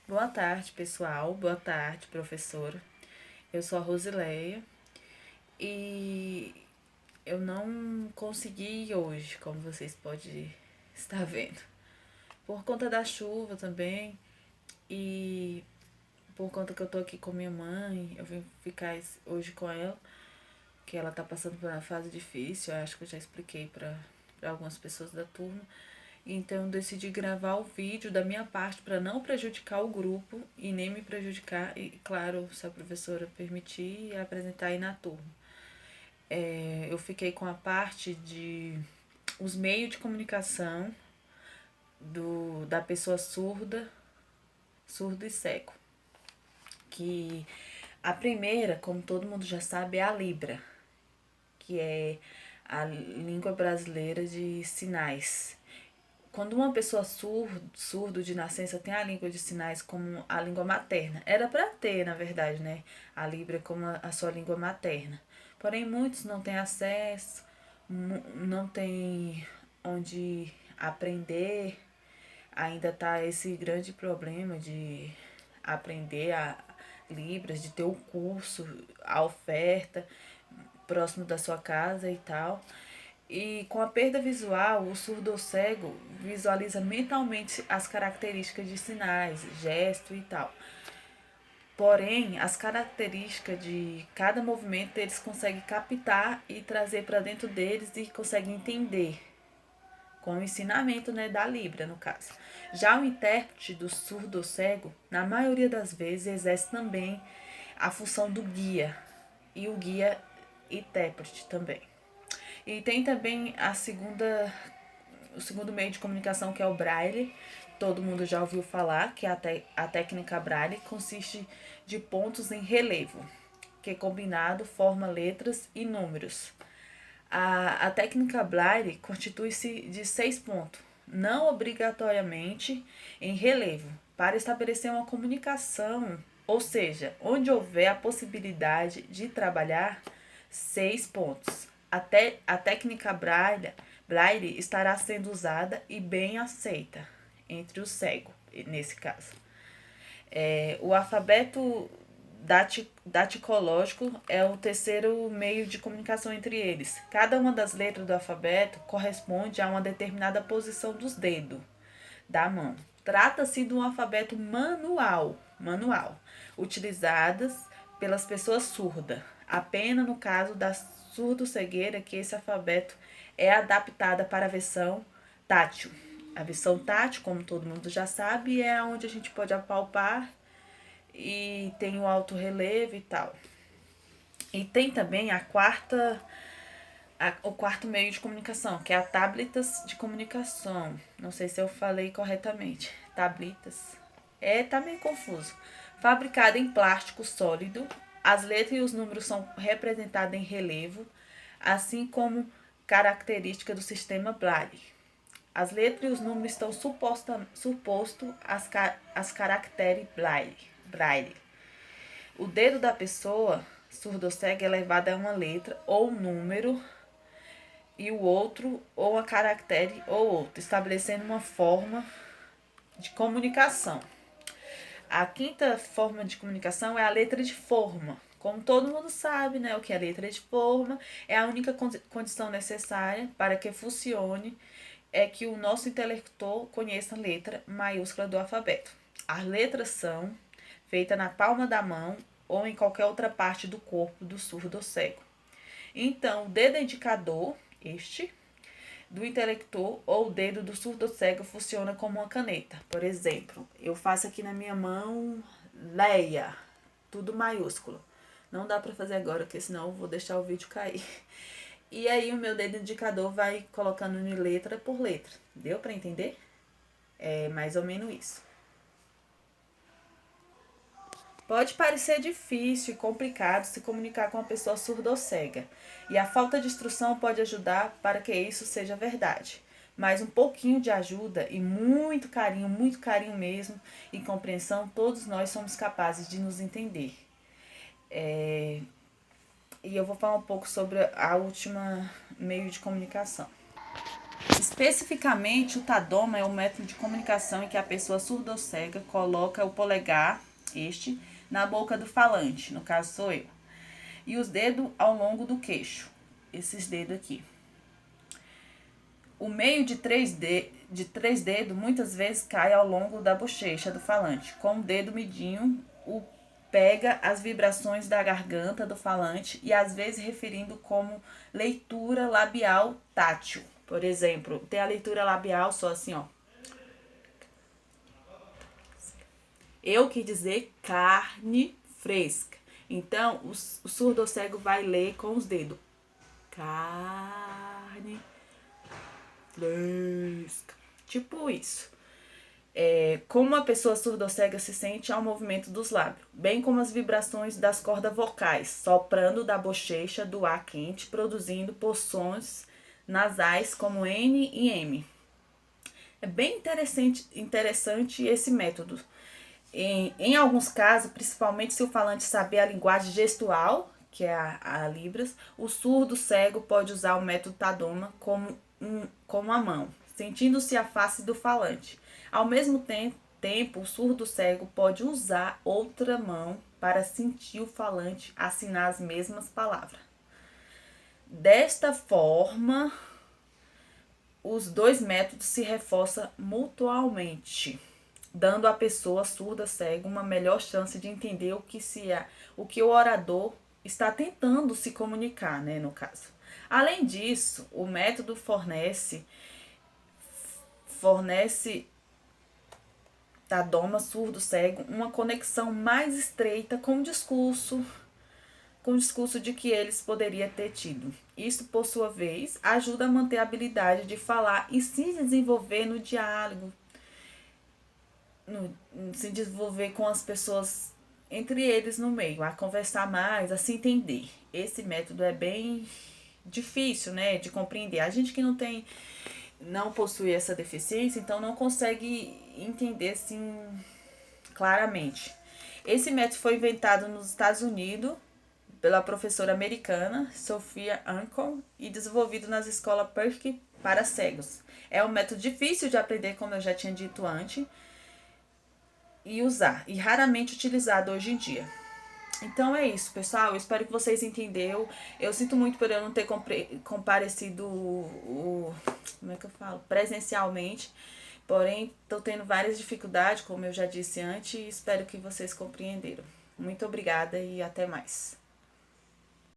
Boa tarde, pessoal. Boa tarde, professora. Eu sou a Rosileia e eu não consegui ir hoje, como vocês podem estar vendo, por conta da chuva também e por conta que eu tô aqui com minha mãe. Eu vim ficar hoje com ela, que ela tá passando por uma fase difícil. Eu acho que eu já expliquei para algumas pessoas da turma. Então eu decidi gravar o vídeo da minha parte para não prejudicar o grupo e nem me prejudicar, e claro, se a professora permitir, apresentar aí na turma. Eu fiquei com a parte de os meios de comunicação da pessoa surdo e cego. Que a primeira, como todo mundo já sabe, é a Libra, que é a língua brasileira de sinais. Quando uma pessoa surdo de nascença tem a língua de sinais como a língua materna, era para ter, na verdade, né, a Libra como a sua língua materna. Porém, muitos não têm acesso, não têm onde aprender. Ainda tá esse grande problema de aprender a Libras, de ter o curso, a oferta próximo da sua casa e tal. E com a perda visual, o surdo-cego visualiza mentalmente as características de sinais, gesto e tal. Porém, as características de cada movimento eles conseguem captar e trazer para dentro deles e conseguem entender, com o ensinamento, né, da Libra, no caso. Já o intérprete do surdo-cego, na maioria das vezes, exerce também a função do guia e o guia intérprete também. E tem também o segundo meio de comunicação, que é o Braille. Todo mundo já ouviu falar que a técnica Braille consiste de pontos em relevo, que combinado forma letras e números. A técnica Braille constitui-se de 6 pontos, não obrigatoriamente em relevo, para estabelecer uma comunicação, ou seja, onde houver a possibilidade de trabalhar 6 pontos. A técnica Braille estará sendo usada e bem aceita entre os cegos, nesse caso. O alfabeto daticológico é o terceiro meio de comunicação entre eles. Cada uma das letras do alfabeto corresponde a uma determinada posição dos dedos da mão. Trata-se de um alfabeto manual, utilizadas pelas pessoas surdas. Apenas no caso da surdo-cegueira que esse alfabeto é adaptada para a versão tátil. A versão tátil, como todo mundo já sabe, é onde a gente pode apalpar e tem o alto relevo e tal. E tem também o quarto meio de comunicação, que é a tablitas de comunicação. Não sei se eu falei corretamente. Tablitas. Tá meio confuso. Fabricada em plástico sólido, as letras e os números são representados em relevo, assim como característica do sistema Braille. As letras e os números estão supostos às caracteres Braille. O dedo da pessoa surdo-cega é levado a uma letra ou número e o outro ou a caractere ou outro, estabelecendo uma forma de comunicação. A quinta forma de comunicação é a letra de forma. Como todo mundo sabe, né, o que é a letra de forma é a única condição necessária para que funcione é que o nosso intelector conheça a letra maiúscula do alfabeto. As letras são feitas na palma da mão ou em qualquer outra parte do corpo do surdo ou cego. Então, o dedo indicador, do intelector ou o dedo do surdo cego funciona como uma caneta. Por exemplo, eu faço aqui na minha mão Leia, tudo maiúsculo. Não dá para fazer agora, porque senão eu vou deixar o vídeo cair. E aí o meu dedo indicador vai colocando letra por letra. Deu para entender? É mais ou menos isso. Pode parecer difícil e complicado se comunicar com uma pessoa surda ou cega, e a falta de instrução pode ajudar para que isso seja verdade. Mas um pouquinho de ajuda e muito carinho mesmo e compreensão, todos nós somos capazes de nos entender. E eu vou falar um pouco sobre a última meio de comunicação. Especificamente, o Tadoma é um método de comunicação em que a pessoa surda ou cega coloca o polegar, na boca do falante, no caso sou eu, e os dedos ao longo do queixo, esses dedos aqui. O meio de três dedos muitas vezes cai ao longo da bochecha do falante, com o dedo midinho pega as vibrações da garganta do falante e às vezes referindo como leitura labial tátil. Por exemplo, tem a leitura labial só assim, ó. Eu quis dizer carne fresca. Então, o surdo ou cego vai ler com os dedos. Carne fresca. Tipo isso. Como a pessoa surda ou cega se sente ao movimento dos lábios, bem como as vibrações das cordas vocais, soprando da bochecha do ar quente, produzindo por sons nasais como N e M. É bem interessante esse método. Em alguns casos, principalmente se o falante saber a linguagem gestual, que é a Libras, o surdo cego pode usar o método Tadoma como a mão, sentindo-se a face do falante. Ao mesmo tempo, o surdo cego pode usar outra mão para sentir o falante assinar as mesmas palavras. Desta forma, os dois métodos se reforçam mutuamente, dando à pessoa surda cega uma melhor chance de entender o que o orador está tentando se comunicar, né, no caso. Além disso, o método fornece Tadoma surdo cego uma conexão mais estreita com o discurso de que eles poderiam ter tido. Isso, por sua vez, ajuda a manter a habilidade de falar e se desenvolver no diálogo, se desenvolver com as pessoas entre eles no meio, a conversar mais, a se entender. Esse método é bem difícil, né, de compreender. A gente que não possui essa deficiência, então não consegue entender assim claramente. Esse método foi inventado nos Estados Unidos pela professora americana Sophia Ancon e desenvolvido nas escolas Perkins para cegos. É um método difícil de aprender, como eu já tinha dito antes, e usar, e raramente utilizado hoje em dia. Então é isso, pessoal. Eu espero que vocês entenderam. Eu sinto muito por eu não ter comparecido como é que eu falo? Presencialmente. Porém, estou tendo várias dificuldades, como eu já disse antes, e espero que vocês compreenderam. Muito obrigada e até mais.